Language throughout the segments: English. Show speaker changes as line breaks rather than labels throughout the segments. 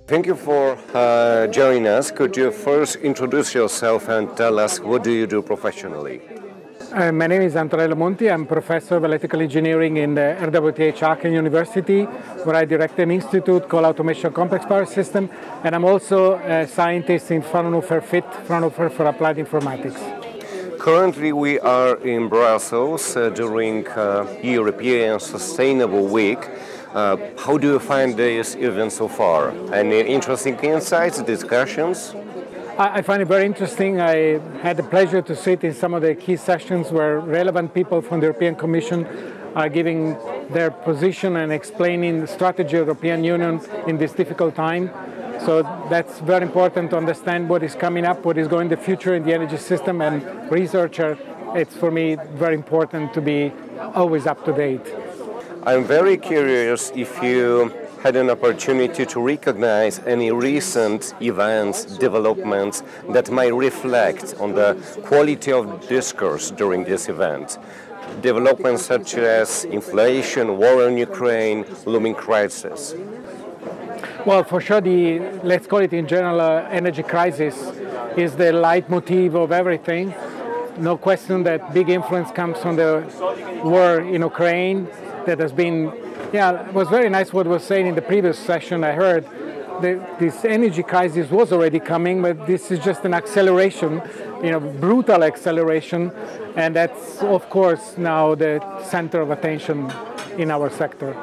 Thank you for joining us. Could you first introduce yourself and tell us what do you do professionally?
My name is Antonello Monti. I'm professor of electrical engineering in the RWTH Aachen University, where I direct an institute called Automation Complex Power System, and I'm also a scientist in Fraunhofer Fraunhofer for Applied Informatics.
Currently we are in Brussels during European Sustainable Week. How do you find this event so far? Any interesting insights, discussions?
I find it very interesting. I had the pleasure to sit in some of the key sessions where relevant people from the European Commission are giving their position and explaining the strategy of the European Union in this difficult time. So that's very important to understand what is coming up, what is going in the future in the energy system, and researcher, it's for me very important to be always up to date.
I'm very curious if you had an opportunity to recognize any recent events, developments that might reflect on the quality of discourse during this event. Developments such as inflation, war in Ukraine, looming crisis.
Well, for sure, let's call it in general, energy crisis is the leitmotif of everything. No question that big influence comes from the war in Ukraine that has been. Yeah, it was very nice what was saying in the previous session. I heard this energy crisis was already coming, but this is just an acceleration, brutal acceleration, and that's, of course, now the center of attention in our sector.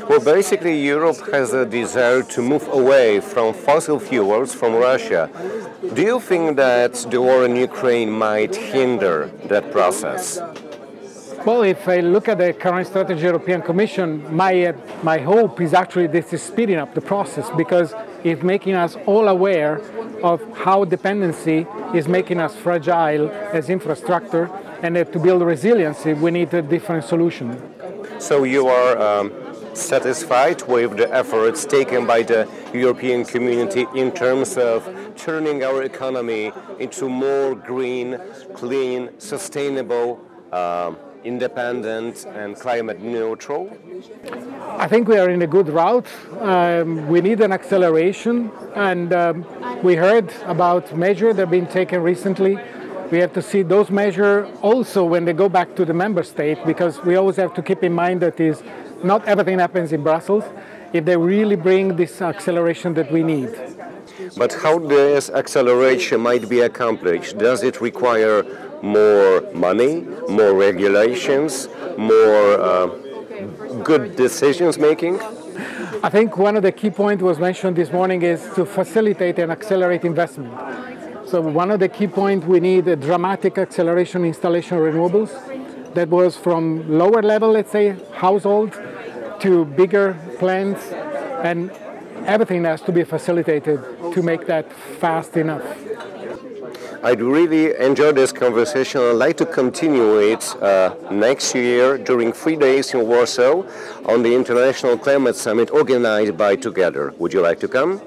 Well, basically, Europe has a desire to move away from fossil fuels from Russia. Do you think that the war in Ukraine might hinder that process?
Well, if I look at the current strategy of the European Commission, my hope is actually this is speeding up the process because it's making us all aware of how dependency is making us fragile as infrastructure, and that to build resiliency, we need a different solution.
So you are satisfied with the efforts taken by the European community in terms of turning our economy into more green, clean, sustainable, independent and climate neutral?
I think we are in a good route. We need an acceleration, and we heard about measures that have been taken recently. We have to see those measures also when they go back to the member state, because we always have to keep in mind that not everything happens in Brussels if they really bring this acceleration that we need.
But how this acceleration might be accomplished? Does it require more money, more regulations, more good decisions making?
I think one of the key points was mentioned this morning is to facilitate and accelerate investment. So one of the key points, we need a dramatic acceleration installation of renewables. That was from lower level, let's say, household, to bigger plants, and everything has to be facilitated to make that fast enough.
I'd really enjoy this conversation. I'd like to continue it next year during 3 days in Warsaw on the International Climate Summit organized by Together. Would you like to come?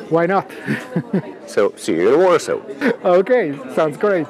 Why not?
So, see you in Warsaw.
Okay, sounds great.